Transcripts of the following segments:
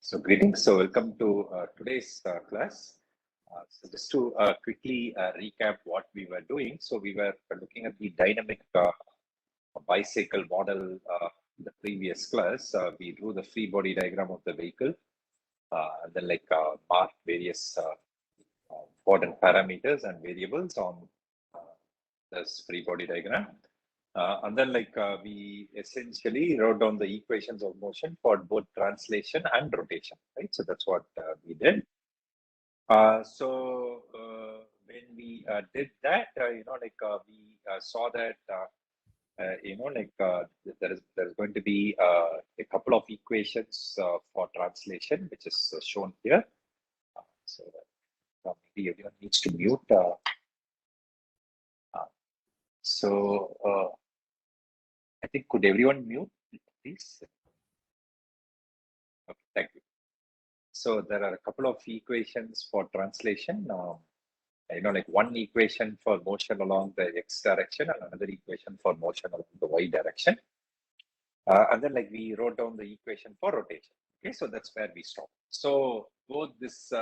So greetings. So welcome to today's class. So just to quickly recap what we were doing. So we were looking at the dynamic bicycle model in the previous class. We drew the free body diagram of the vehicle, and then marked various important parameters and variables on this free body diagram. And then we essentially wrote down the equations of motion for both translation and rotation, right? So that's what we did. When we did that, we saw that there's going to be a couple of equations for translation, which is shown here. Maybe everyone needs to mute. I think, could everyone mute, please? Okay, thank you. So there are a couple of equations for translation. One equation for motion along the x direction and another equation for motion along the y direction. And then we wrote down the equation for rotation. Okay, so that's where we stop. So both this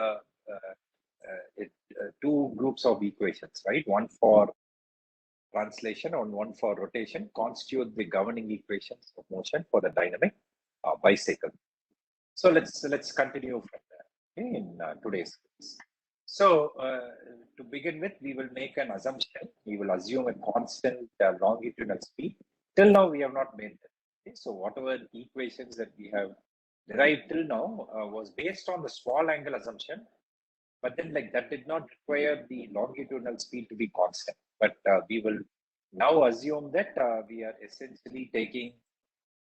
two groups of equations, right? One for translation and one for rotation constitute the governing equations of motion for the dynamic bicycle. So let's continue from there, okay, in today's class. So to begin with, we will make an assumption. We will assume a constant longitudinal speed. Till now, we have not made that. Okay? So whatever equations that we have derived till now was based on the small angle assumption, but then that did not require the longitudinal speed to be constant. But we will now assume that we are essentially taking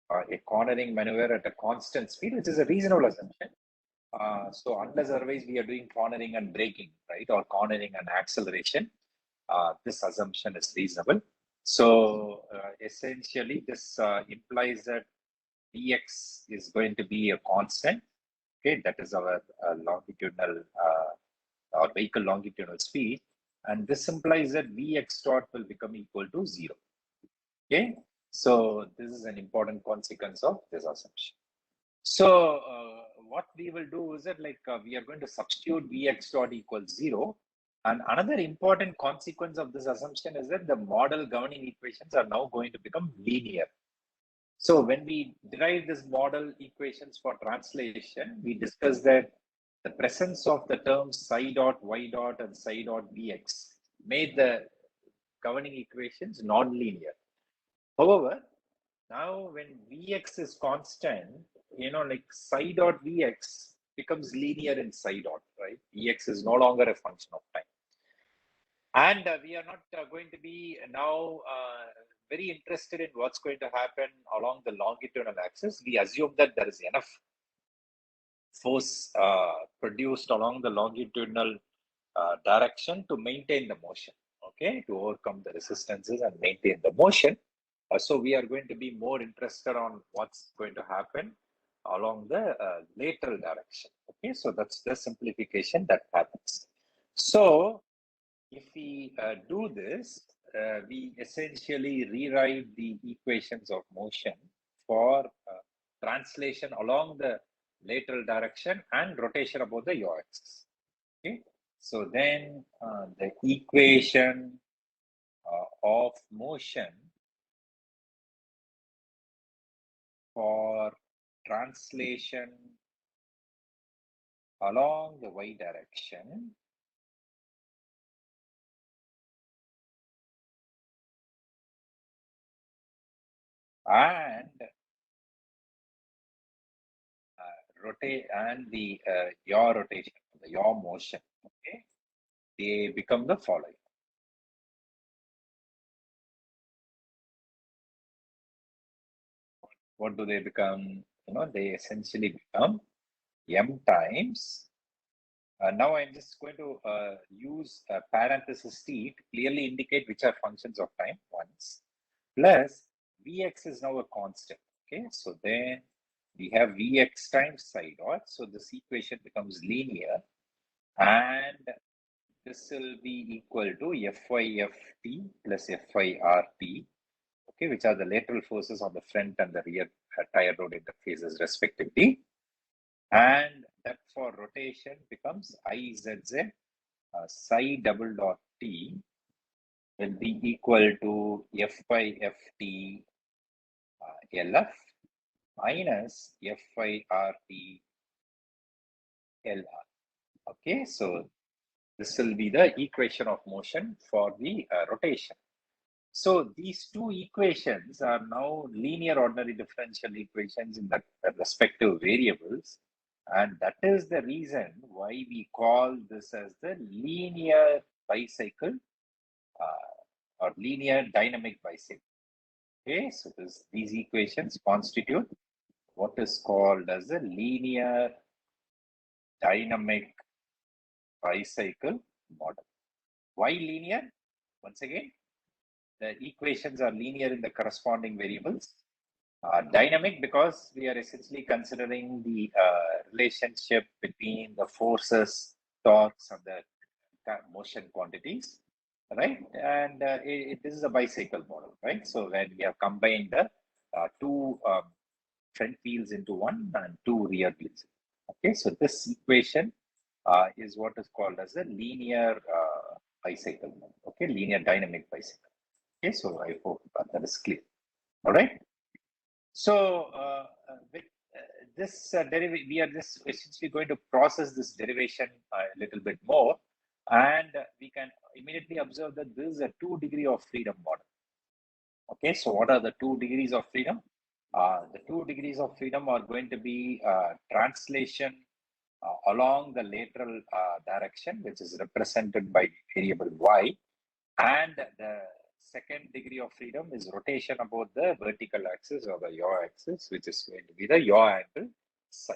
a cornering maneuver at a constant speed, which is a reasonable assumption. So unless otherwise we are doing cornering and braking, right, or cornering and acceleration, this assumption is reasonable. So essentially, this implies that Vx is going to be a constant. Okay, that is our longitudinal or vehicle longitudinal speed, and this implies that Vx dot will become equal to 0. Okay, so this is an important consequence of this assumption. So what we will do is that we are going to substitute Vx dot equals 0. And another important consequence of this assumption is that the model governing equations are now going to become linear. So when we derive this model equations for translation, we discussed that the presence of the terms psi dot y dot and psi dot Vx made the governing equations non-linear. However, now when Vx is constant, psi dot Vx becomes linear in psi dot, right? Vx is no longer a function of time. And we are not going to be now very interested in what's going to happen along the longitudinal axis. We assume that there is enough force produced along the longitudinal direction to maintain the motion, okay, to overcome the resistances and maintain the motion. So we are going to be more interested on what's going to happen along the lateral direction. Okay, so that's the simplification that happens. So if we do this, we essentially rewrite the equations of motion for translation along the lateral direction and rotation about the yaw axis. Okay, so then the equation of motion for translation along the y direction and rotate and the yaw rotation, the yaw motion, okay, they become the following. What do they become? They essentially become m times. Now I'm just going to use parenthesis t to clearly indicate which are functions of time once, plus Vx is now a constant. Okay, so then we have Vx times psi dot. So this equation becomes linear, and this will be equal to Fyft plus Fyrt, okay, which are the lateral forces on the front and the rear tire rod interfaces respectively. and depth for rotation becomes Izz psi double dot t will be equal to F by Ft LF minus F by RT LR. Okay, so this will be the equation of motion for the rotation. So these two equations are now linear ordinary differential equations in the respective variables. And that is the reason why we call this as the linear bicycle or linear dynamic bicycle. Okay, so these equations constitute what is called as a linear dynamic bicycle model. Why linear? Once again, the equations are linear in the corresponding variables. Dynamic because we are essentially considering the relationship between the forces, torques, and the motion quantities, right? And this is a bicycle model, right? So when we have combined the two front wheels into one and two rear wheels. Okay, so this equation is what is called as a linear bicycle model. Okay, linear dynamic bicycle. Okay, so I hope that is clear. All right. So with this derivation, we are just essentially going to process this derivation a little bit more, and we can immediately observe that this is a 2 degree of freedom model. Okay, so what are the 2 degrees of freedom? The 2 degrees of freedom are going to be translation along the lateral direction, which is represented by variable y, and the second degree of freedom is rotation about the vertical axis or the yaw axis, which is going to be the yaw angle psi.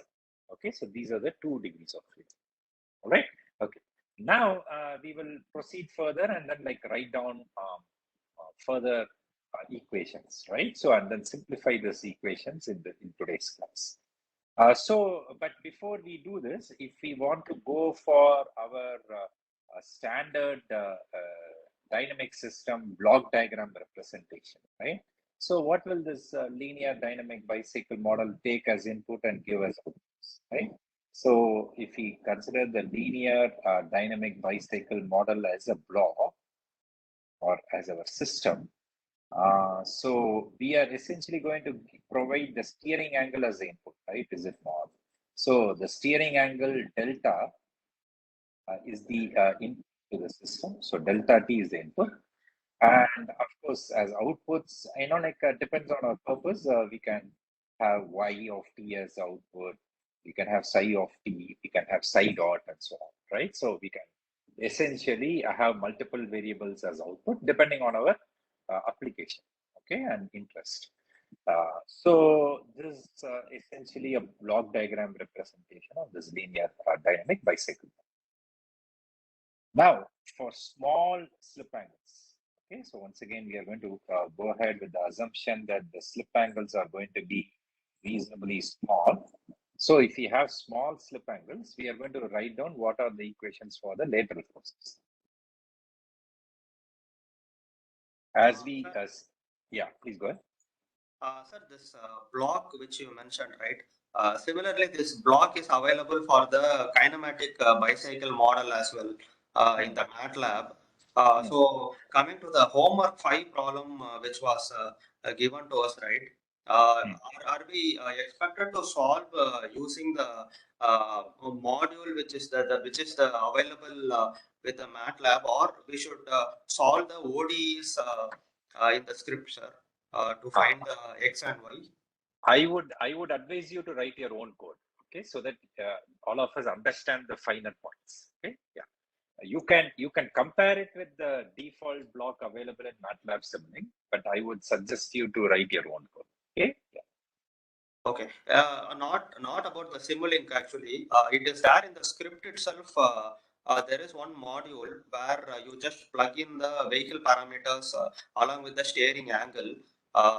Okay, so these are the 2 degrees of freedom. All right. Okay. Now we will proceed further and then like write down further equations, right? So and then simplify these equations in today's class. But before we do this, if we want to go for our standard dynamic system block diagram representation, right? So what will this linear dynamic bicycle model take as input and give as outputs, right? So if we consider the linear dynamic bicycle model as a block or as our system, so we are essentially going to provide the steering angle as the input, right? Is it not? So the steering angle delta is the input to the system. So delta t is the input. And of course, as outputs, depends on our purpose. We can have y of t as output. We can have psi of t. We can have psi dot and so on, right? So we can essentially have multiple variables as output depending on our application, okay, and interest. So this is essentially a block diagram representation of this linear dynamic bicycle. Now, for small slip angles, okay, so once again, we are going to go ahead with the assumption that the slip angles are going to be reasonably small. So if we have small slip angles, we are going to write down what are the equations for the lateral forces. Yeah, please go ahead. Sir, this block which you mentioned, right? Similarly, this block is available for the kinematic bicycle model as well in the MATLAB. So coming to the homework 5 problem which was given to us, right? Are we expected to solve using the module which is the available with the MATLAB, or we should solve the ODEs in the script, sir? To find X and Y? I would advise you to write your own code, okay, so that all of us understand the finer points. Okay, yeah, you can compare it with the default block available in MATLAB Simulink, but I would suggest you to write your own code. Okay, yeah. Okay, not about the Simulink actually. It is there in the script itself. There is one module where you just plug in the vehicle parameters along with the steering angle.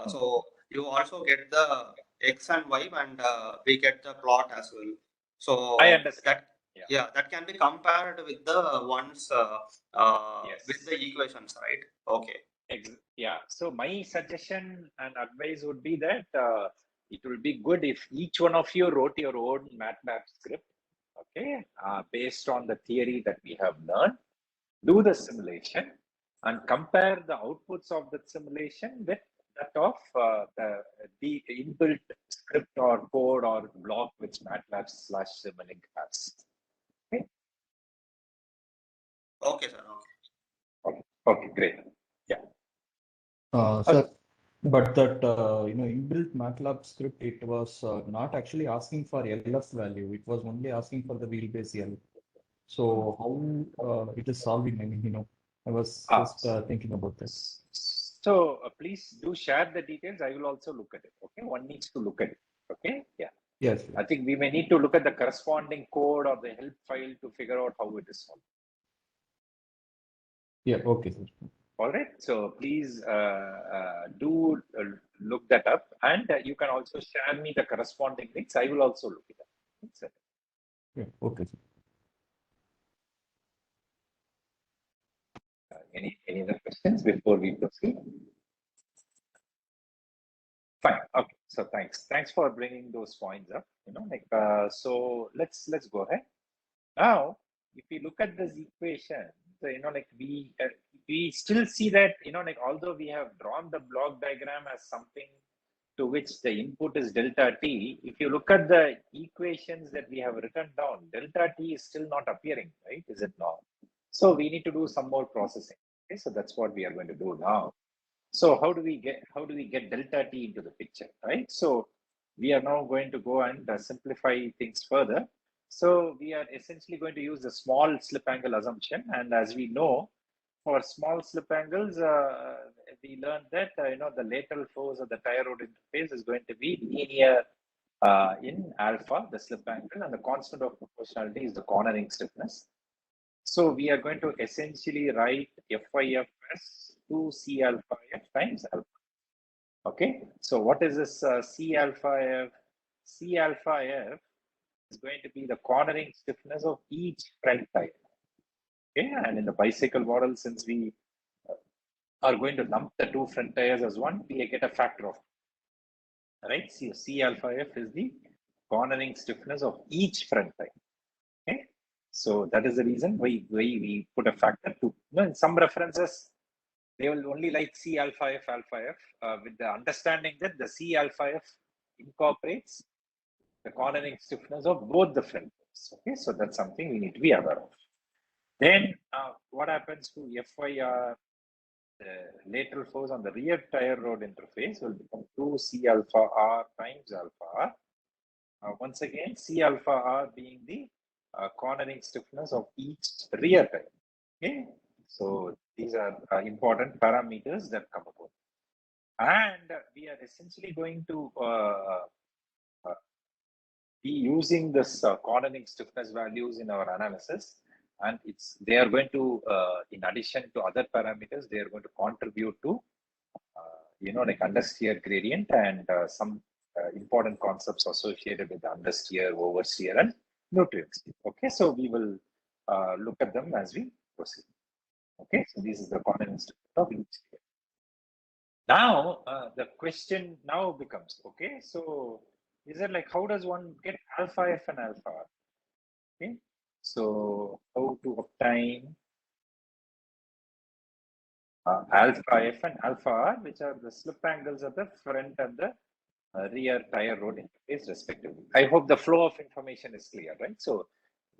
So you also get the X and Y, and we get the plot as well. So I understand. Yeah, that can be compared with the ones Yes. with the equations, right? Okay. Yeah. So my suggestion and advice would be that it will be good if each one of you wrote your own MATLAB script, okay, based on the theory that we have learned, do the simulation and compare the outputs of the simulation with that of the inbuilt script or code or block which MATLAB/Simulink has. Okay. Okay, sir. Okay. Okay, great. Yeah. Sir, but that inbuilt MATLAB script, it was not actually asking for LF value. It was only asking for the wheelbase L. So how it is solving? I mean, I was just thinking about this. So please do share the details. I will also look at it. Okay, one needs to look at it. Okay, yeah. Yes. I think we may need to look at the corresponding code or the help file to figure out how it is solved. Yeah. Okay, sir. All right. So please do look that up, and you can also share me the corresponding links. I will also look it up. Yeah. Okay, sir. Any other questions before we proceed? Fine. Okay. So thanks for bringing those points up. So let's go ahead. Now, if you look at this equation, so, we still see that although we have drawn the block diagram as something to which the input is delta t, if you look at the equations that we have written down, delta t is still not appearing, right? Is it not? So we need to do some more processing. Okay, so that's what we are going to do now. So how do we get delta t into the picture, right? So we are now going to go and simplify things further. So we are essentially going to use the small slip angle assumption, and as we know, for small slip angles, we learned that the lateral force of the tire rod interface is going to be linear in alpha, the slip angle, and the constant of proportionality is the cornering stiffness. So we are going to essentially write FIF as 2 C alpha F times alpha. Okay, so what is this C alpha F? C alpha F is going to be the cornering stiffness of each front tire. Okay, and in the bicycle model, since we are going to lump the two front tires as one, we get a factor of, right? C alpha F is the cornering stiffness of each front tire. Okay, so that is the reason why we put a factor to. In some references, they will only like C alpha F with the understanding that the C alpha F incorporates the cornering stiffness of both the front tires. Okay, so that's something we need to be aware of. Then what happens to FIR? The lateral force on the rear tire rod interface will become 2 C alpha R times alpha R. Once again, C alpha R being the cornering stiffness of each rear tire. Okay, so these are important parameters that come about. And we are essentially going to be using this cornering stiffness values in our analysis. And they are going to, in addition to other parameters, they are going to contribute to, like understeer gradient and some important concepts associated with understeer, oversteer, and nutrients. Okay, so we will look at them as we proceed. Okay, so this is the cornering stiffness of each tier. Now, the question now becomes, okay, so is it like, how does one get alpha F and alpha R? Okay, so how to obtain alpha F and alpha R, which are the slip angles of the front and the rear tire rod interface respectively. I hope the flow of information is clear, right? So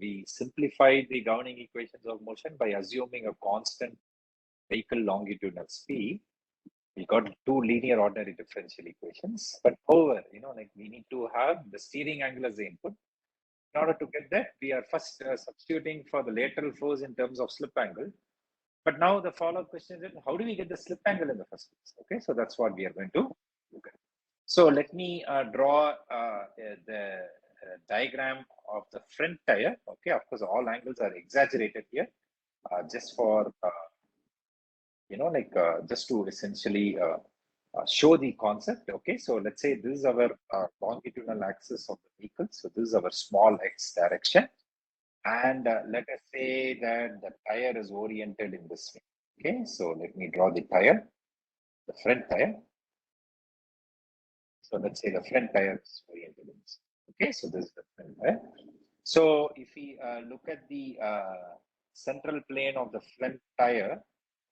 we simplified the governing equations of motion by assuming a constant vehicle longitudinal speed. We got two linear ordinary differential equations, but however, we need to have the steering angle as the input. In order to get that, we are first substituting for the lateral force in terms of slip angle. But now the follow-up question is, how do we get the slip angle in the first place? Okay, so that's what we are going to look at. So let me draw the diagram of the front tire. Okay, of course, all angles are exaggerated here, just for just to essentially show the concept. Okay, so let's say this is our longitudinal axis of the vehicle. So this is our small x direction. And let us say that the tire is oriented in this way. Okay, so let me draw the tire, the front tire. So let's say the front tire is oriented in this. Okay, so this is the front tire. So if we look at the central plane of the front tire,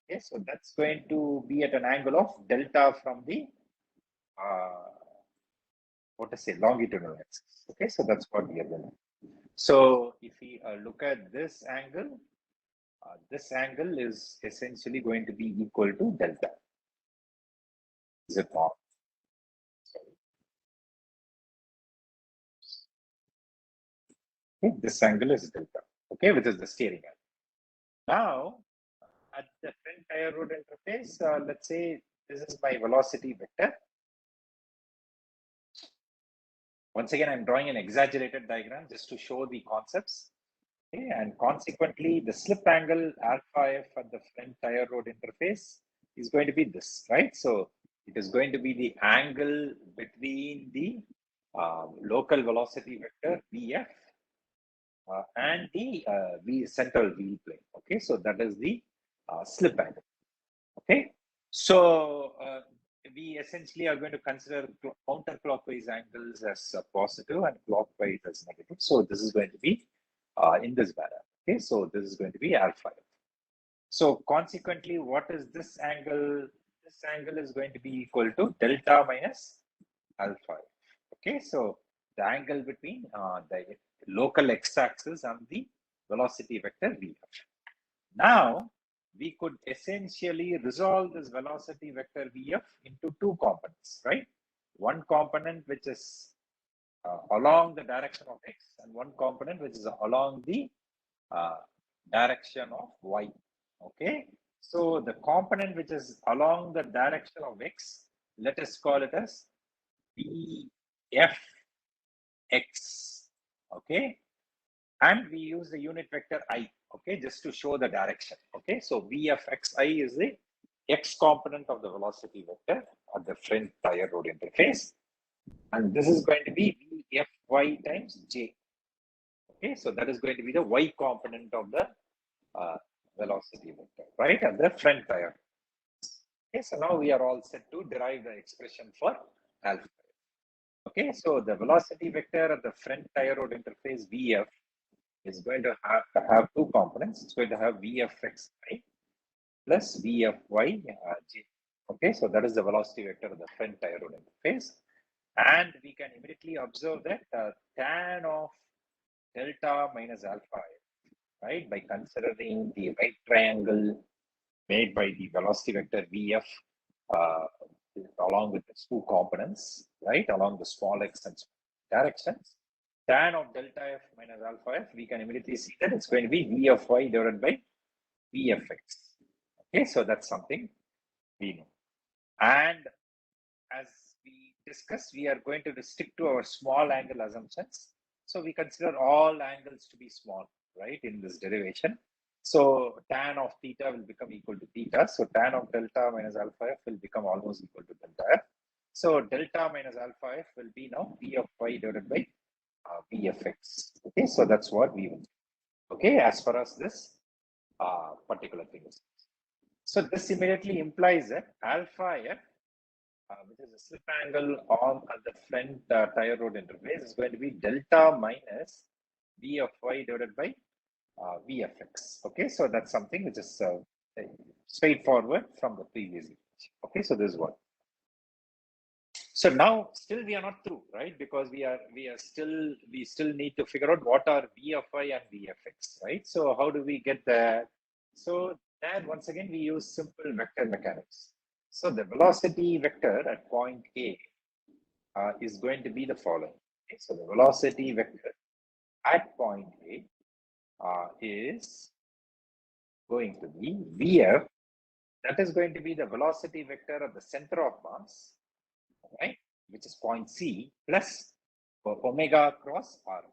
okay, so that's going to be at an angle of delta from the what to say, longitudinal axis. Okay, so that's what we are going to. So if we look at this angle is essentially going to be equal to delta. Is it not? Okay, this angle is delta, okay, which is the steering angle. Now, at the front tire rod interface, let's say this is my velocity vector. Once again, I'm drawing an exaggerated diagram just to show the concepts. Okay, and consequently, the slip angle alpha f at the front tire rod interface is going to be this, right? So it is going to be the angle between the local velocity vector Vf and the central wheel plane. Okay, so that is the slip angle. Okay, so we essentially are going to consider counterclockwise angles as positive and clockwise as negative. So this is going to be in this manner. Okay, so this is going to be alpha. So consequently, what is this angle? This angle is going to be equal to delta minus alpha. Okay, so the angle between the local x-axis and the velocity vector Vf. Now, we could essentially resolve this velocity vector Vf into two components, right? One component which is along the direction of x, and one component which is along the direction of y. Okay, so the component which is along the direction of x, let us call it as Vfx. Okay, and we use the unit vector I, okay, just to show the direction. Okay, so Vfxi is the x component of the velocity vector at the front tire rod interface, and this is going to be Vfy times j. Okay, so that is going to be the y component of the velocity vector, right, at the front tire. Okay, so now we are all set to derive the expression for alpha. Okay, so the velocity vector at the front tire rod interface Vf is going to have two components. It's going to have Vfxi plus Vfy j. Okay, so that is the velocity vector of the front tire rod interface. And we can immediately observe that tan of delta minus alpha, right, by considering the right triangle made by the velocity vector Vf along with its two components, right, along the small x and directions. Tan of delta f minus alpha f, we can immediately see that it's going to be Vfy divided by Vfx. Okay, so that's something we know. And as we discussed, we are going to stick to our small angle assumptions. So we consider all angles to be small, right, in this derivation. So tan of theta will become equal to theta. So tan of delta minus alpha f will become almost equal to delta f. So delta minus alpha f will be now Vfy divided by Vfx. Okay, so that's what we will do. Okay, as far as this particular thing is. So this immediately implies that alpha f, which is a slip angle on the front tire rod interface, is going to be delta minus Vfy divided by Vfx. Okay, so that's something which is straightforward from the previous equation. Okay, so this is what. So now still we are not through, right? Because we still need to figure out what are Vfy and Vfx, right? So how do we get there? So there once again we use simple vector mechanics. So the velocity vector at point A is going to be the following. Okay? So the velocity vector at point A is going to be Vf. That is going to be the velocity vector at the center of mass, right, which is point C, plus omega cross Rf.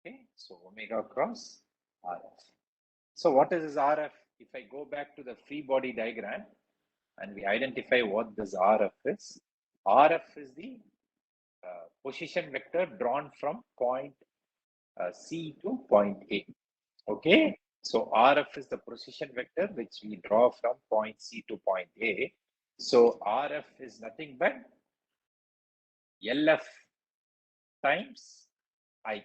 Okay, so omega cross Rf. So what is this Rf? If I go back to the free body diagram and we identify what this Rf is the position vector drawn from point C to point A. Okay, so Rf is the position vector which we draw from point C to point A. So Rf is nothing but LF times I.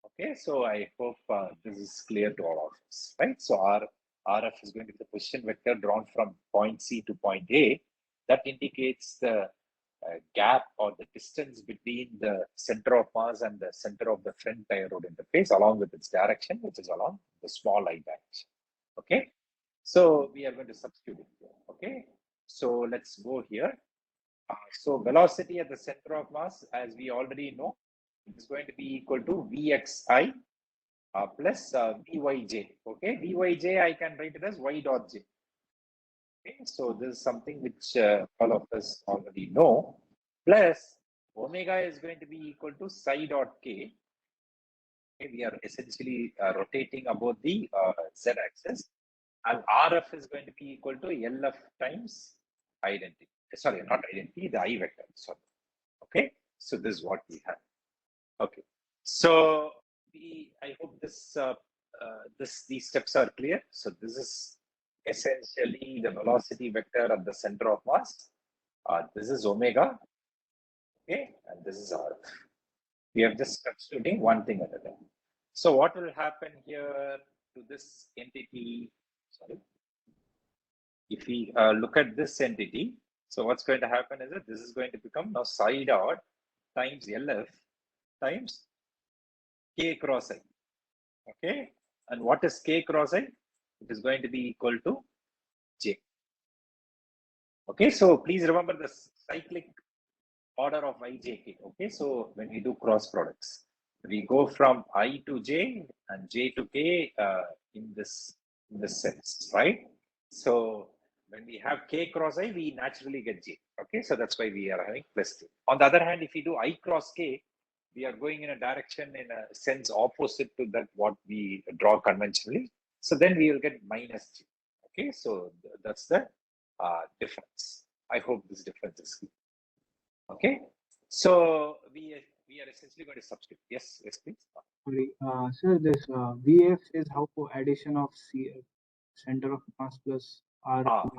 Okay, so I hope this is clear to all of us, right? So RF is going to be the position vector drawn from point C to point A. That indicates the gap or the distance between the center of mass and the center of the front tire rod interface along with its direction, which is along the small I direction. Okay, so we are going to substitute it here. Okay, so let's go here. So velocity at the center of mass, as we already know, it is going to be equal to Vxi plus Vyj. Okay, Vyj I can write it as y dot j. Okay, so this is something which all of us already know. Plus omega is going to be equal to psi dot k. Okay, we are essentially rotating about the z-axis, and RF is going to be equal to LF times identity. Sorry, not identity, the I vector. Sorry. Okay, so this is what we have. Okay, so I hope these steps are clear. So this is essentially the velocity vector at the center of mass. This is omega. Okay, and this is RF. We are just substituting one thing at a time. So what will happen here to this entity? Sorry. If we look at this entity, so what's going to happen is that this is going to become now psi dot times LF times K cross I. Okay, and what is K cross I? It is going to be equal to J. Okay, so please remember the cyclic order of IJK. Okay, so when we do cross products, we go from I to J and J to K in this sense, right? So when we have K cross I, we naturally get J. Okay, so that's why we are having plus J. On the other hand, if we do I cross K, we are going in a direction in a sense opposite to that what we draw conventionally. So then we will get minus J. Okay, so that's the difference. I hope this difference is clear. Okay, so we are essentially going to substitute. Yes, please. Sorry, sir, this VF is how for addition of center of mass plus R.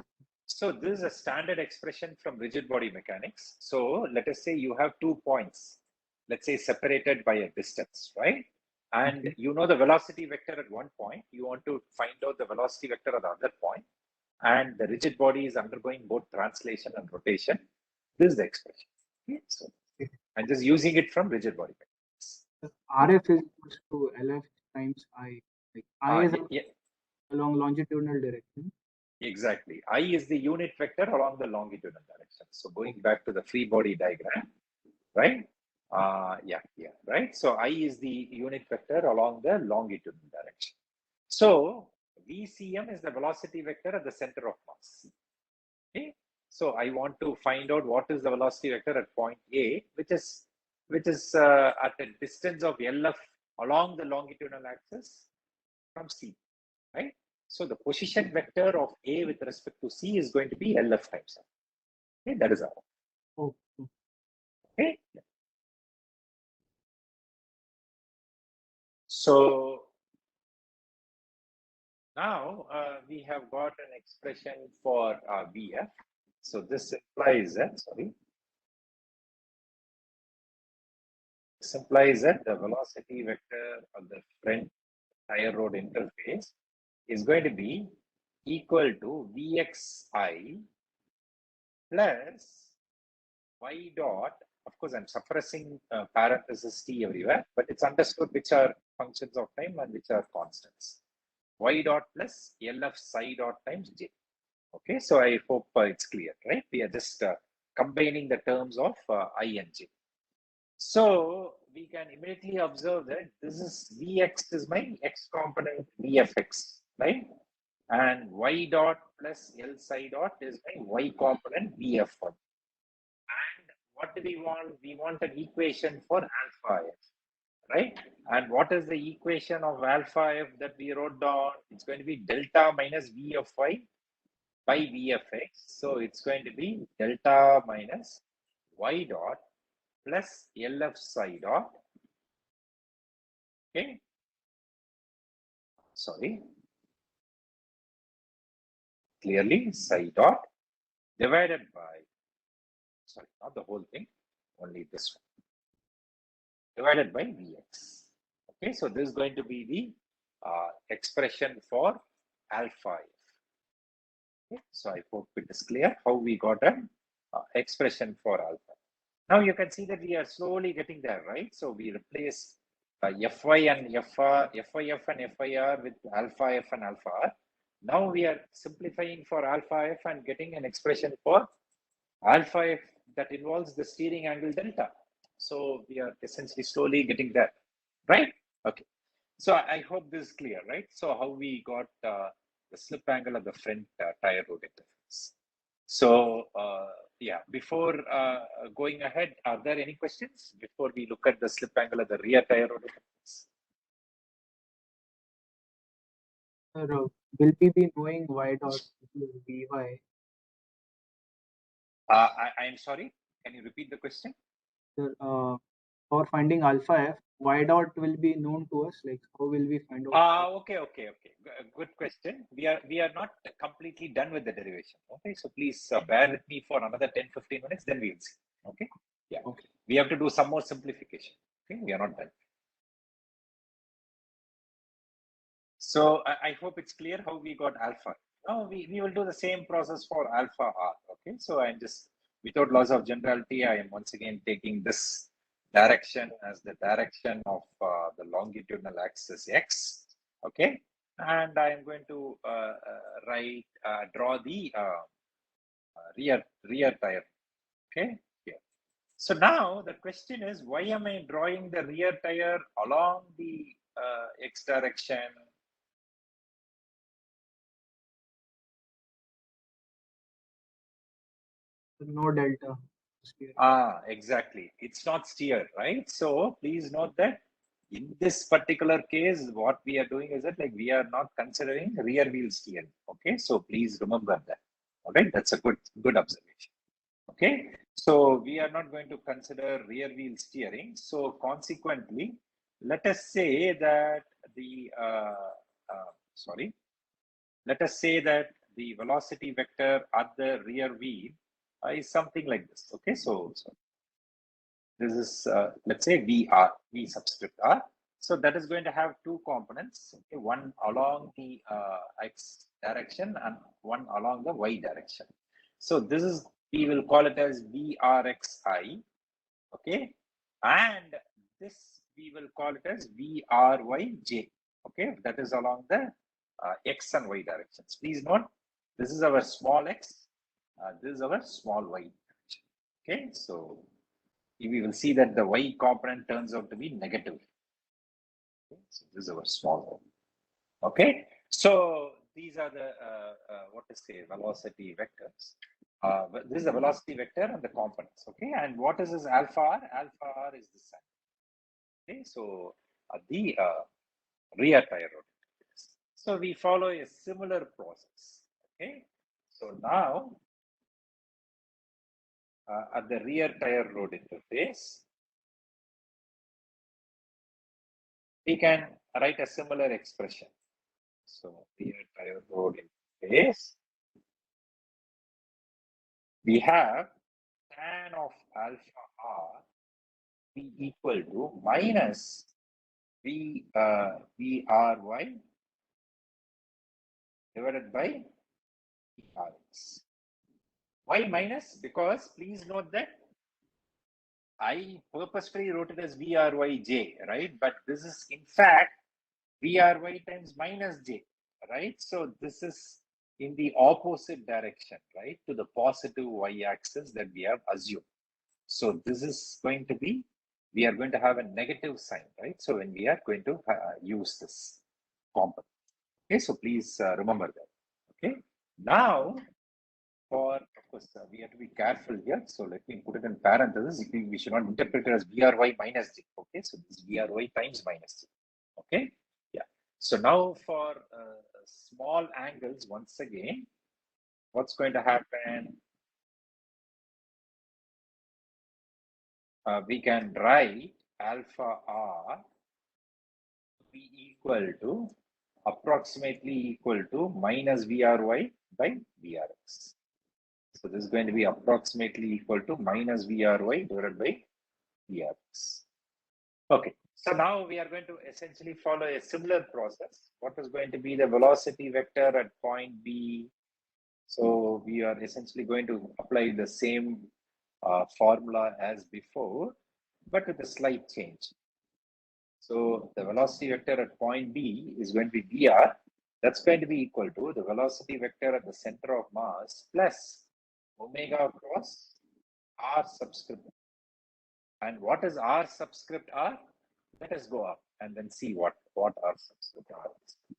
So this is a standard expression from rigid body mechanics. So let us say you have 2 points, let's say separated by a distance, right? And Okay. you know the velocity vector at one point, you want to find out the velocity vector at the other point, and the rigid body is undergoing both translation and rotation. This is the expression. Okay? So I'm just using it from rigid body mechanics. RF is equals to LF times I. Like I is Yeah, along longitudinal direction. exactly. I is the unit vector along the longitudinal direction. So going back to the free body diagram, right? Yeah, right. So I is the unit vector along the longitudinal direction. So VCM is the velocity vector at the center of mass. Okay. So I want to find out what is the velocity vector at point A, which is at a distance of LF along the longitudinal axis from C, right? So the position vector of A with respect to C is going to be LF times R. Okay, that is R. Oh. Okay. So now we have got an expression for VF. So this implies that, the velocity vector of the front tire rod interface is going to be equal to Vxi plus y dot. Of course, I'm suppressing parenthesis t everywhere, but it's understood which are functions of time and which are constants. Y dot plus LF psi dot times j. Okay, so I hope it's clear, right? We are just combining the terms of I and j. So we can immediately observe that this is Vx is my x component Vfx, right? And y dot plus L psi dot is my y component Vfy. And what do we want? We want an equation for alpha f, right? And what is the equation of alpha f that we wrote down? It's going to be delta minus V of y by Vfx. So it's going to be delta minus y dot plus LF psi dot. Okay. Sorry. Clearly psi dot divided by, sorry, not the whole thing, only this one, divided by Vx. Okay, so this is going to be the expression for alpha f. Okay, so I hope it is clear how we got an expression for alpha. Now you can see that we are slowly getting there, right? So we replace Fy and Fr, Fyf and Fir with alpha f and alpha r. Now we are simplifying for alpha f and getting an expression for alpha f that involves the steering angle delta. So we are essentially slowly getting there, right? Okay. So I hope this is clear, right? So how we got the slip angle of the front tire road interface. So yeah, before going ahead, are there any questions before we look at the slip angle of the rear tire road interface? Sir, will we be knowing y dot Vy? I'm sorry, can you repeat the question? Sir, for finding alpha f, y dot will be known to us. Like, how will we find out? Okay. Good question. We are not completely done with the derivation. Okay, so please bear with me for another 10-15 minutes, then we will see. Okay. Yeah. Okay. We have to do some more simplification. Okay, we are not done. So I hope it's clear how we got alpha. Now we will do the same process for alpha r. Okay, so I'm just, without loss of generality, I am once again taking this direction as the direction of the longitudinal axis x. Okay, and I am going to draw the rear tire. Okay, here. So now the question is, why am I drawing the rear tire along the x direction? No delta. Exactly. It's not steered, right? So please note that in this particular case, what we are doing is that, like, we are not considering rear wheel steering. Okay, so please remember that. All right, that's a good observation. Okay, so we are not going to consider rear wheel steering. So consequently, let us say that the let us say that the velocity vector at the rear wheel is something like this. Okay, so this is let's say V subscript R. So that is going to have two components, okay, one along the x direction and one along the y direction. So this is, we will call it as VRXI, okay, and this we will call it as VRYJ, okay, that is along the x and y directions. Please note, this is our small x, this is our small y direction. Okay, so we will see that the y component turns out to be negative. Okay, so this is our small y. Okay, so these are the what to say, velocity vectors. This is the velocity vector and the components. Okay, and what is this alpha r? Alpha r is the sign. Okay, so the rear tire road interface. So we follow a similar process. Okay, so now at the rear tire road interface, we can write a similar expression. So rear tire road interface, we have tan of alpha r be equal to minus VRY divided by VRX. Why minus? Because please note that I purposefully wrote it as VRYJ, right? But this is in fact VRY times minus J, right? So this is in the opposite direction, right? To the positive Y axis that we have assumed. So this is going to be, we are going to have a negative sign, right? So when we are going to use this component. Okay, so please remember that. Okay, now for, of course, we have to be careful here. So let me put it in parentheses. We should not interpret it as VRY minus J. Okay, so this is VRY times minus J. Okay, yeah. So now for small angles, once again, what's going to happen? We can write alpha r be equal to approximately equal to minus VRY by VRX. So this is going to be approximately equal to minus VRY divided by Yes. Okay. So now we are going to essentially follow a similar process. What is going to be the velocity vector at point B? So we are essentially going to apply the same formula as before, but with a slight change. So the velocity vector at point B is going to be Vr. That's going to be equal to the velocity vector at the center of mass plus omega cross r subscript. And what is r subscript r? Let us go up and then see what r subscript r is.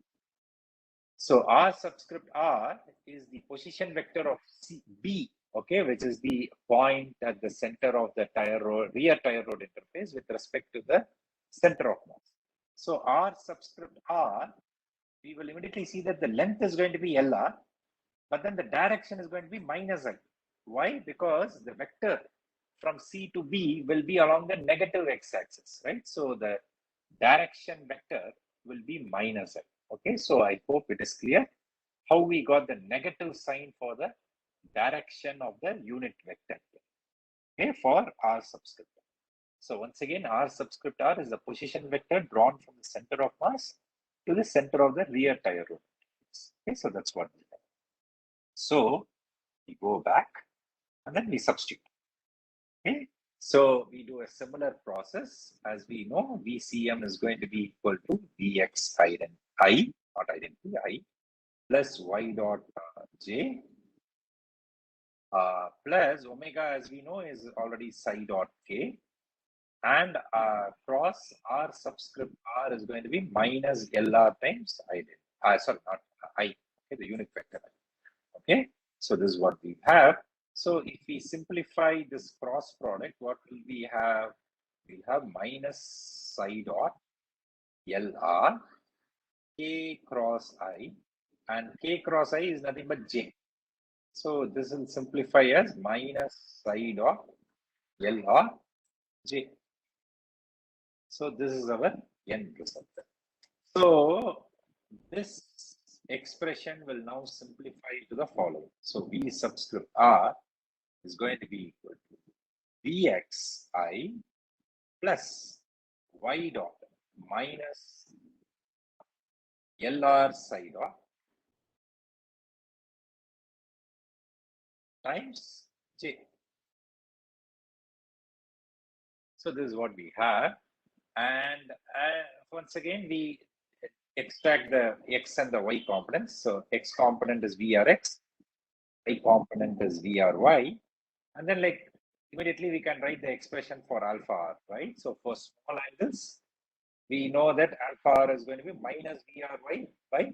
So r subscript r is the position vector of B, okay, which is the point at the center of the rear tire rod interface with respect to the center of mass. So r subscript r, we will immediately see that the length is going to be LR, but then the direction is going to be minus L. Why? Because the vector from C to B will be along the negative x-axis, right? So the direction vector will be minus L. Okay, so I hope it is clear how we got the negative sign for the direction of the unit vector, okay, for R subscript. So once again, R subscript R is the position vector drawn from the center of mass to the center of the rear tire rod. Okay, so that's what we have. So we go back and then we substitute. Okay, so we do a similar process. As we know, VCM is going to be equal to Vx I, not identity, I, plus Y dot J, plus omega, as we know, is already psi dot K, and cross R subscript R is going to be minus LR times I. Sorry, not I, okay, the unit vector. Okay, so this is what we have. So if we simplify this cross product, what will we have? We have minus psi dot LR K cross I, and K cross I is nothing but J. So this will simplify as minus psi dot LR J. So this is our end result. So this expression will now simplify to the following. So V subscript R is going to be equal to Vxi plus Y dot minus LR psi dot times J. So this is what we have. And once again, we extract the X and the Y components. So X component is VRX, Y component is VRY. And then like immediately we can write the expression for alpha R, right? So for small angles, we know that alpha R is going to be minus VRY by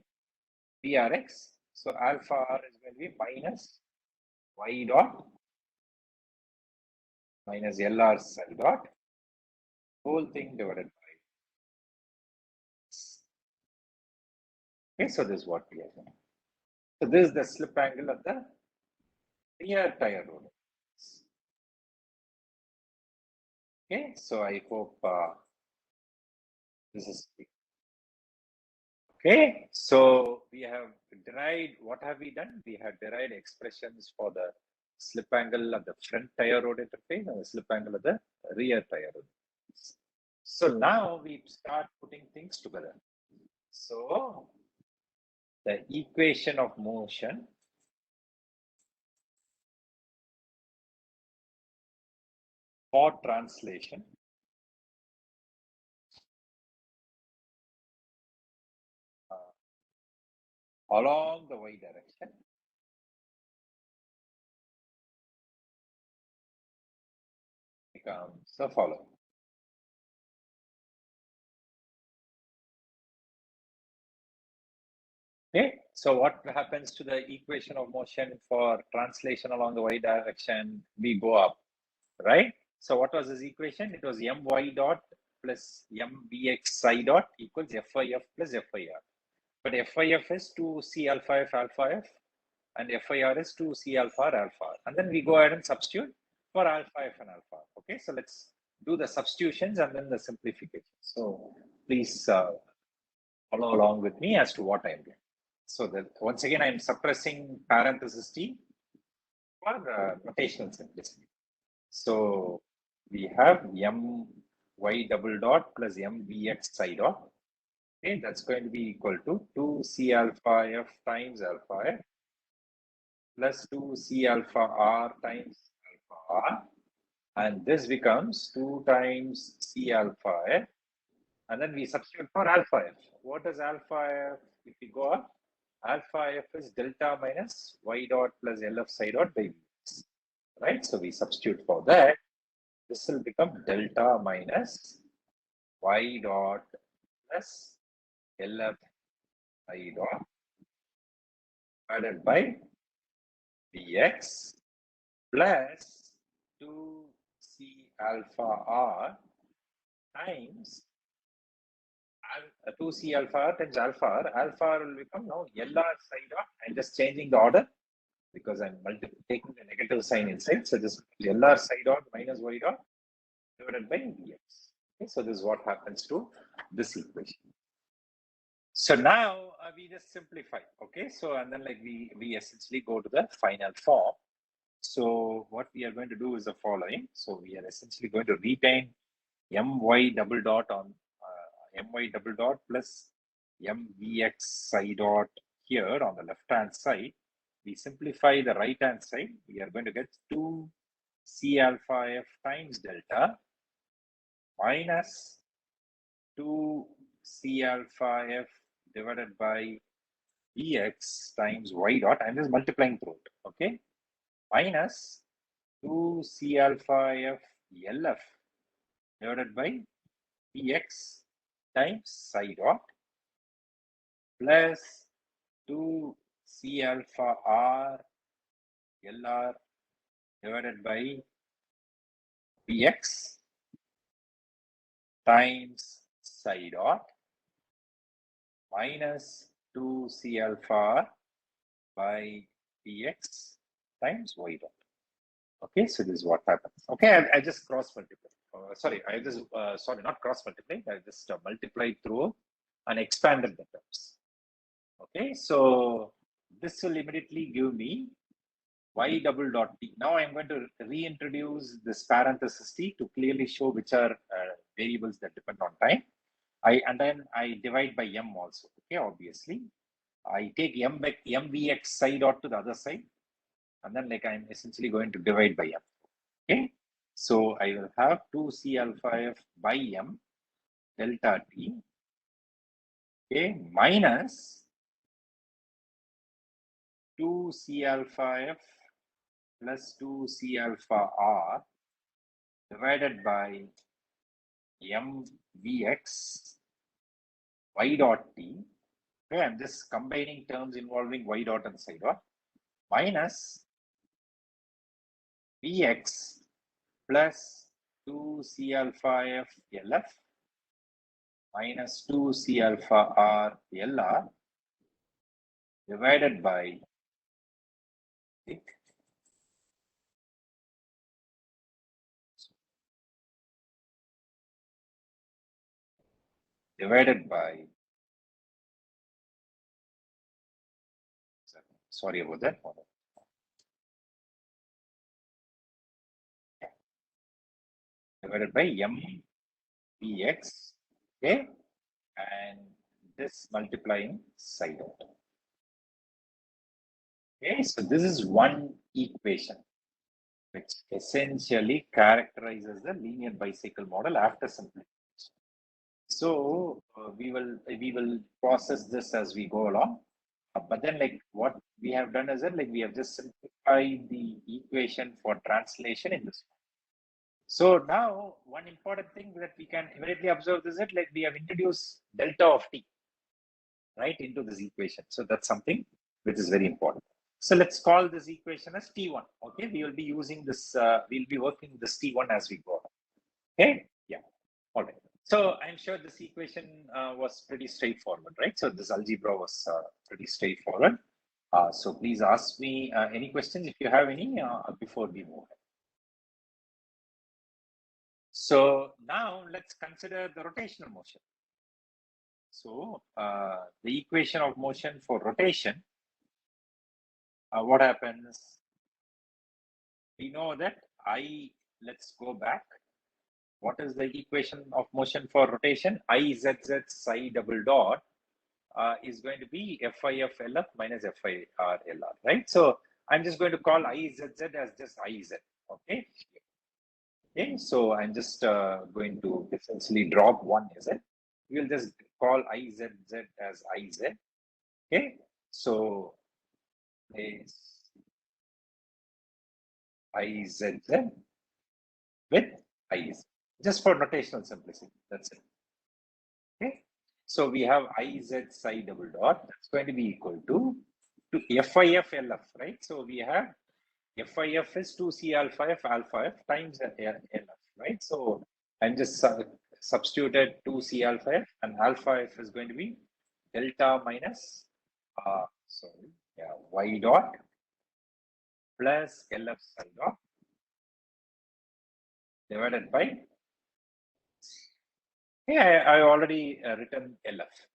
VRX. So alpha R is going to be minus Y dot minus LR psi dot whole thing divided by X. Okay, so this is what we have done. So this is the slip angle of the rear tire rod. Okay, so I hope this is clear. Okay, so we have derived, what have we done? We have derived expressions for the slip angle of the front tire rod interface and the slip angle of the rear tire rod interface. So now we start putting things together. So the equation of motion for translation along the y direction becomes the following. Okay, so what happens to the equation of motion for translation along the y direction? We go up, right? So what was this equation? It was my dot plus mbx psi dot equals FIF plus FIR. But FIF is 2C alpha F alpha F and FIR is 2C alpha R alpha R. And then we go ahead and substitute for alpha F and alpha R. Okay, so let's do the substitutions and then the simplification. So please follow along with me as to what I'm doing. So that once again, I'm suppressing parenthesis T for notational simplicity. So we have my double dot plus mvx psi dot. Okay, that's going to be equal to 2c alpha f times alpha f plus 2c alpha r times alpha r, and this becomes 2 times c alpha f, and then we substitute for alpha f. What is alpha f? If we go up, alpha f is delta minus y dot plus lf psi dot by vx, right? So we substitute for that. This will become delta minus y dot plus lf psi dot divided by vx plus 2c alpha r times 2c alpha r times alpha r. Alpha r will become now lr psi dot. I'm just changing the order because I'm taking the negative sign inside. So this lr psi dot minus y dot divided by vx. Okay, so this is what happens to this equation. So now we just simplify. Okay, so and then like we essentially go to the final form. So what we are going to do is the following. So we are essentially going to retain my double dot on my double dot plus mvx psi dot here on the left hand side. We simplify the right hand side. We are going to get 2 c alpha f times delta minus 2 c alpha f divided by vx times y dot. I'm just multiplying through it. Okay, minus 2 c alpha f lf divided by vx times psi dot plus 2 c alpha r lr divided by vx times psi dot minus 2 c alpha r by vx times y dot. Okay, so this is what happens. Okay, I just cross multiply. Sorry, I just sorry, not cross multiply. I just multiplied through and expanded the terms. Okay, so this will immediately give me y double dot t. Now I'm going to reintroduce this parenthesis t to clearly show which are variables that depend on time. And then I divide by m also. Okay, obviously I take mvx psi dot to the other side, and then like I'm essentially going to divide by m. Okay, so I will have 2c alpha f by m delta t, okay, minus 2c alpha f plus 2c alpha r divided by mvx y dot t. Okay, I'm just combining terms involving y dot and psi dot minus vx plus 2c alpha f lf minus 2c alpha r lr divided by sorry about that, divided by mvx, okay, and this multiplying psi dot. Okay, so this is one equation which essentially characterizes the linear bicycle model after simplification. So we will process this as we go along. But then like what we have done is that like we have just simplified the equation for translation in this. So now one important thing that we can immediately observe is that like we have introduced delta of t right into this equation. So that's something which is very important. So let's call this equation as T1. Okay, we will be using this, we'll be working with this T1 as we go. Okay, yeah, all right. So I'm sure this equation was pretty straightforward, right? So this algebra was pretty straightforward. So please ask me any questions if you have any before we move ahead. So now let's consider the rotational motion. So the equation of motion for rotation, what happens? We know that let's go back. what is the equation of motion for rotation? Izz psi double dot is going to be FIF LF minus FIR LR, right? So I'm just going to call Izz as just Iz, okay? Okay, so I'm just going to essentially drop one Z. We'll just call Izz as Iz, okay? So is Izz with Iz, just for notational simplicity, that's it, okay? So we have Iz psi double dot, that's going to be equal to FIF LF, right? So we have FIF is 2C alpha F times LF, right? So I'm just substituted 2C alpha F, and alpha F is going to be delta minus, Y dot plus LF psi dot divided by, I already written LF.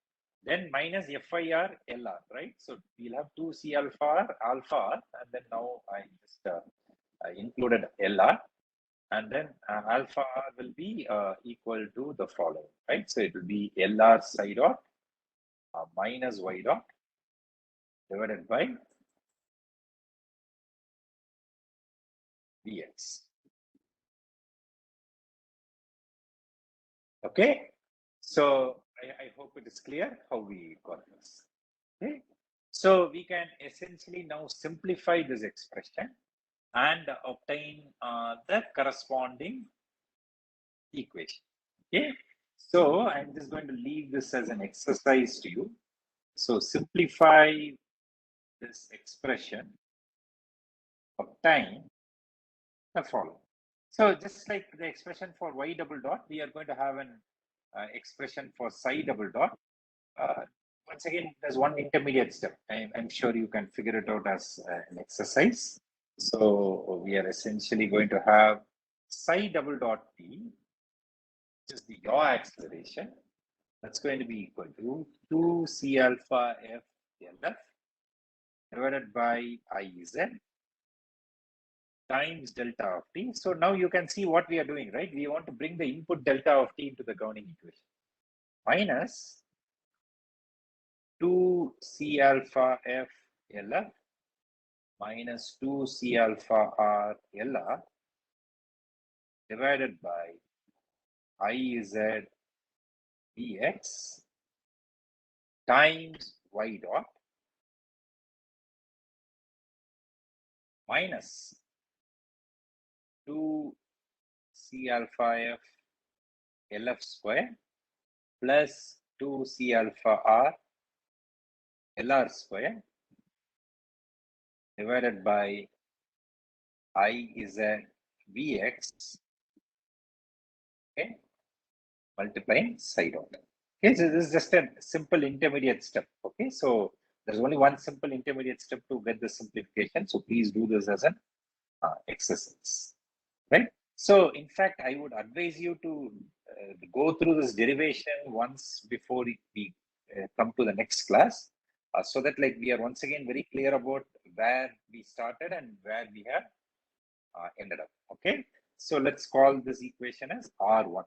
Then minus FIR LR, right? So we'll have 2C alpha R, and then now I just included LR. And then alpha R will be equal to the following, right? So it will be LR psi dot minus Y dot divided by Vx. Okay, so I hope it is clear how we got this. Okay, so we can essentially now simplify this expression and obtain the corresponding equation. Okay, so I'm just going to leave this as an exercise to you. So simplify this expression, obtain the following. So just like the expression for Y double dot, we are going to have an expression for psi double dot. Once again, there's one intermediate step. I'm sure you can figure it out as an exercise. So we are essentially going to have psi double dot P, which is the yaw acceleration. That's going to be equal to 2C alpha F LF divided by Iz times delta of T. So now you can see what we are doing, right? We want to bring the input delta of T into the governing equation. Minus 2C alpha F LF minus 2C alpha R LR divided by Iz Vx times Y dot minus 2C alpha F LF square plus 2C alpha R LR square divided by Iz Vx, okay, multiplying psi dot. Okay, so this is just a simple intermediate step. Okay, so there's only one simple intermediate step to get the simplification. So please do this as an exercise, right? So in fact, I would advise you to go through this derivation once before we come to the next class, so that like we are once again very clear about where we started and where we have ended up. Okay, so let's call this equation as R1.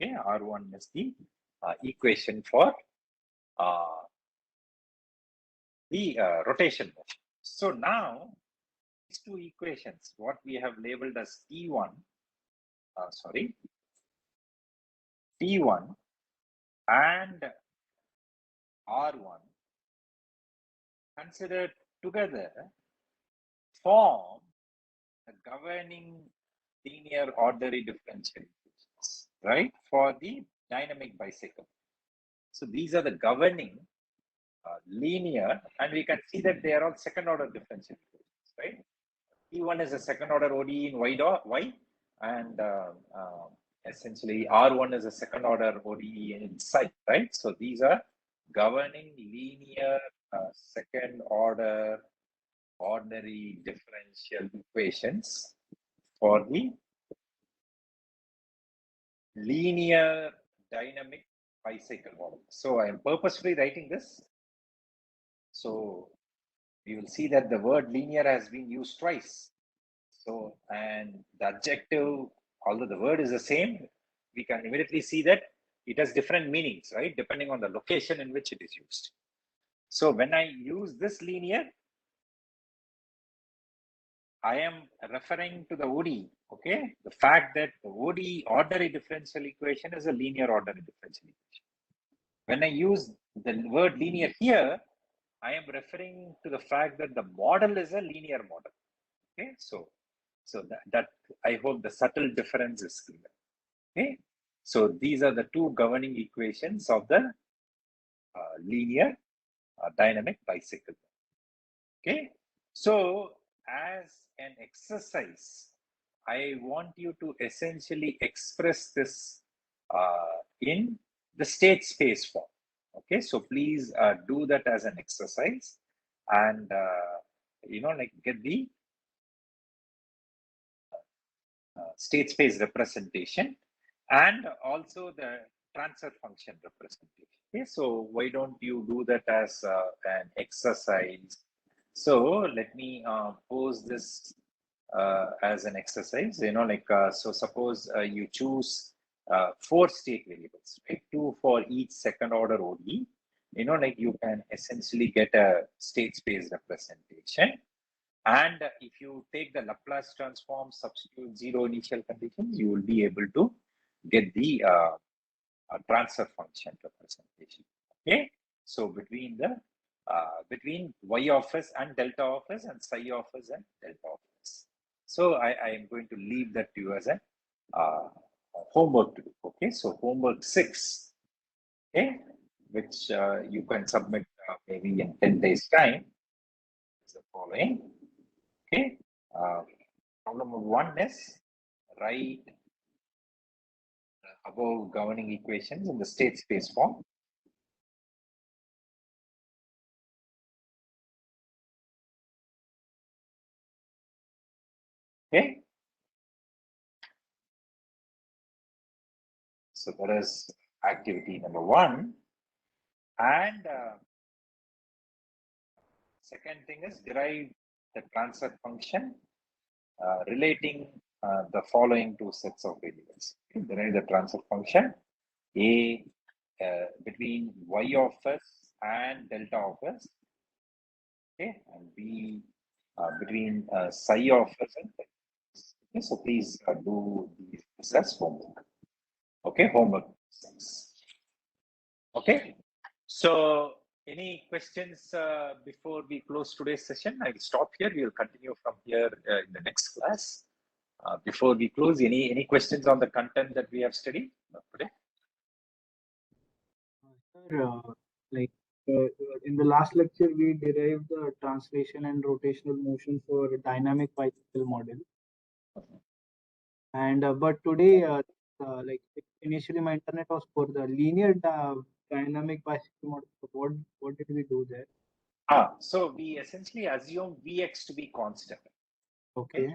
Okay, R1 is the equation for the rotation motion. So now these two equations, what we have labeled as T1, T1 and R1 considered together form the governing linear ordinary differential equations, right, for the dynamic bicycle. So these are the governing linear, and we can see that they are all second order differential equations, right? T1 is a second order ODE in Y, and essentially R1 is a second order ODE in psi, right? So these are governing linear second order ordinary differential equations for the linear dynamic bicycle model. So I am purposefully writing this. So we will see that the word linear has been used twice. So, and the adjective, although the word is the same, we can immediately see that it has different meanings, right? Depending on the location in which it is used. So when I use this linear, I am referring to the ODE, okay? The fact that the ODE ordinary differential equation is a linear ordinary differential equation. When I use the word linear here, I am referring to the fact that the model is a linear model, okay? So that I hope the subtle difference is clear, okay? So these are the two governing equations of the linear dynamic bicycle, okay? So as an exercise, I want you to essentially express this in the state space form, okay? So please do that as an exercise and like get the state space representation and also the transfer function representation. Okay, so why don't you do that as an exercise? So let me pose this as an exercise. So suppose you choose 4 state variables, right? 2 for each second order ODE. You can essentially get a state space representation. And if you take the Laplace transform, substitute 0 initial conditions, you will be able to get the transfer function representation. Okay, so between y of s and delta of s and psi of s and delta of s. So I am going to leave that to you as a homework to do. Okay, so homework 6, okay, which you can submit maybe in 10 days time, is the following. Okay, problem number 1 is write above governing equations in the state space form. Okay, so that is activity number 1, and second thing is derive the transfer function relating the following 2 sets of variables. Okay, derive the transfer function A between y of s and delta of s, okay, and B between psi of s and delta. Okay, so please do this as homework. Okay, homework 6. Okay, so any questions before we close today's session? I will stop here. We will continue from here in the next class. Before we close, any questions on the content that we have studied today? Sir, in the last lecture, we derived the translation and rotational motion for dynamic bicycle model. And but today, initially my internet was for the linear dynamic bicycle model. So what did we do there? So we essentially assume Vx to be constant. Okay.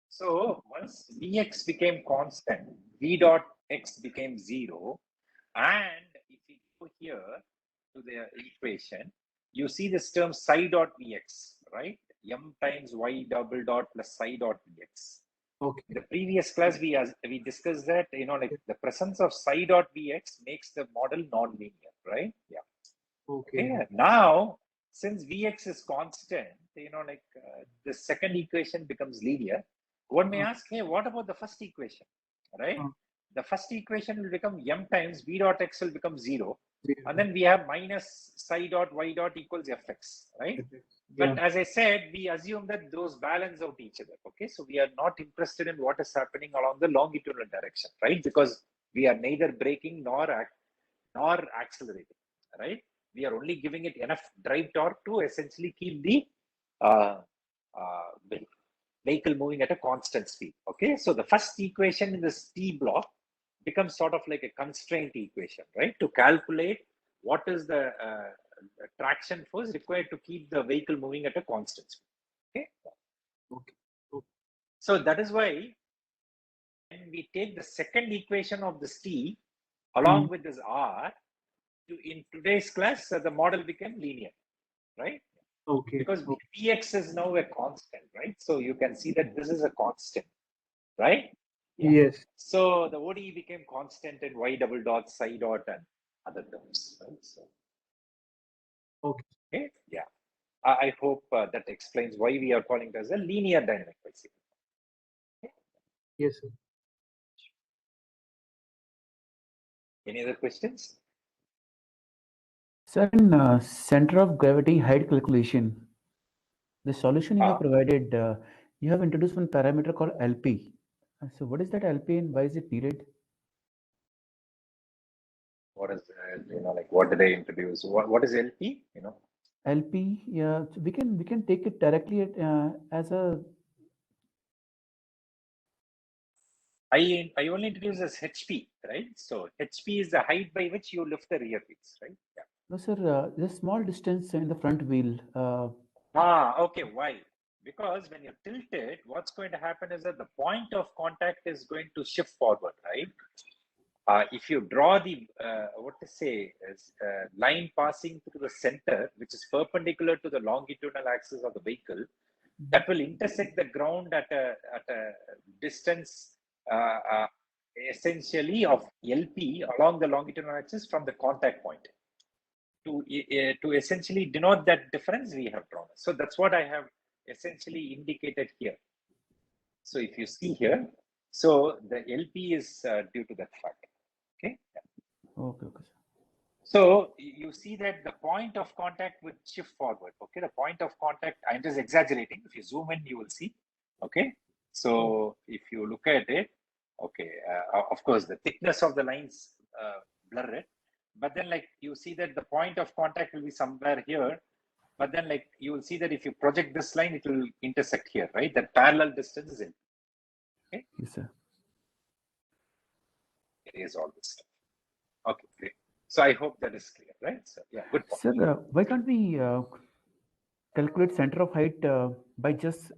So once Vx became constant, V dot x became 0. And if we go here to the equation, you see this term psi dot Vx, right? M times y double dot plus psi dot Vx. Okay. In the previous class, we discussed that, the presence of psi dot Vx makes the model non-linear, right? Yeah. Okay. Now, since Vx is constant, the second equation becomes linear. One may ask, hey, what about the first equation, right? The first equation will become m times v dot x will become 0. And then we have minus psi dot y dot equals fx, right? But as I said, we assume that those balance out each other. Okay, so we are not interested in what is happening along the longitudinal direction, right? Because we are neither braking nor accelerating, right? We are only giving it enough drive torque to essentially keep the vehicle moving at a constant speed. Okay, so the first equation in this T block becomes sort of like a constraint equation, right? To calculate what is the traction force required to keep the vehicle moving at a constant speed. Okay. So that is why when we take the second equation of this T along with this R, in today's class, the model became linear, right? Okay. Because Vx is now a constant, right? So you can see that this is a constant, right? Yeah. Yes. So the ODE became constant and y double dot, psi dot, and other terms. Right? So, Okay. Yeah. I hope that explains why we are calling it as a linear dynamic bicycle. Yes, sir. Any other questions? Sir, in center of gravity height calculation, the solution you have provided, you have introduced one parameter called LP. So what is that LP and why is it needed? What is like what did they introduce? What is LP? LP, yeah, so we can take it directly as a. I only introduced as HP, right? So HP is the height by which you lift the rear wheels, right? Yeah. No, sir, there's a small distance in the front wheel. Okay. Why? Because when you tilt it, what's going to happen is that the point of contact is going to shift forward, right? If you draw the line passing through the center, which is perpendicular to the longitudinal axis of the vehicle, that will intersect the ground at a distance essentially of LP along the longitudinal axis from the contact point. To essentially denote that difference, we have drawn. So that's what I have essentially indicated here. So if you see here, so the LP is due to that fact. Okay. Okay, sir. So you see that the point of contact would shift forward. Okay, the point of contact, I'm just exaggerating. If you zoom in, you will see. Okay, so if you look at it, okay, of course, the thickness of the lines blur it, but then like you see that the point of contact will be somewhere here, but then like you will see that if you project this line, it will intersect here, right? That parallel distance is in. Okay. Yes, sir. It is all this stuff. Okay, great. So I hope that is clear, right? So yeah, good point. Sir, why can't we calculate center of height by just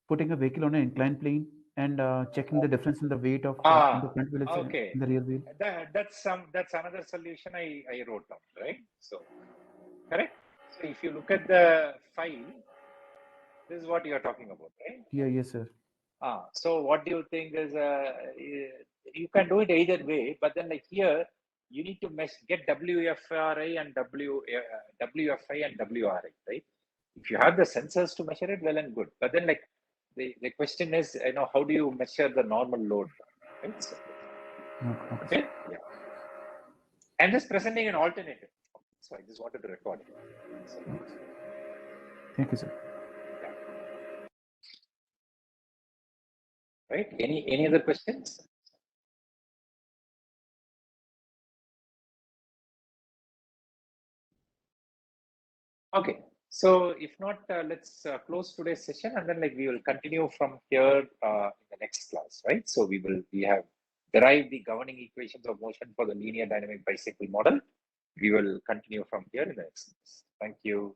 putting a vehicle on an inclined plane and checking the difference in the weight of in the front wheel Okay. and the rear wheel? That's another solution I wrote down, right? So correct. So if you look at the file, this is what you are talking about, right? Yeah, yes, sir. So what do you think is you can do it either way, but then like here you need to get WFRI and WFI and WRI, right? If you have the sensors to measure it, well and good. But then like the question is, how do you measure the normal load, right? So, okay. Yeah. I'm just presenting an alternative. So I just wanted to record it. So, Thank you, sir. yeah. Right. Any other questions? Okay. So if not, let's close today's session, and then like we will continue from here in the next class, right? So we have derived the governing equations of motion for the linear dynamic bicycle model. We will continue from here in the next class. Thank you.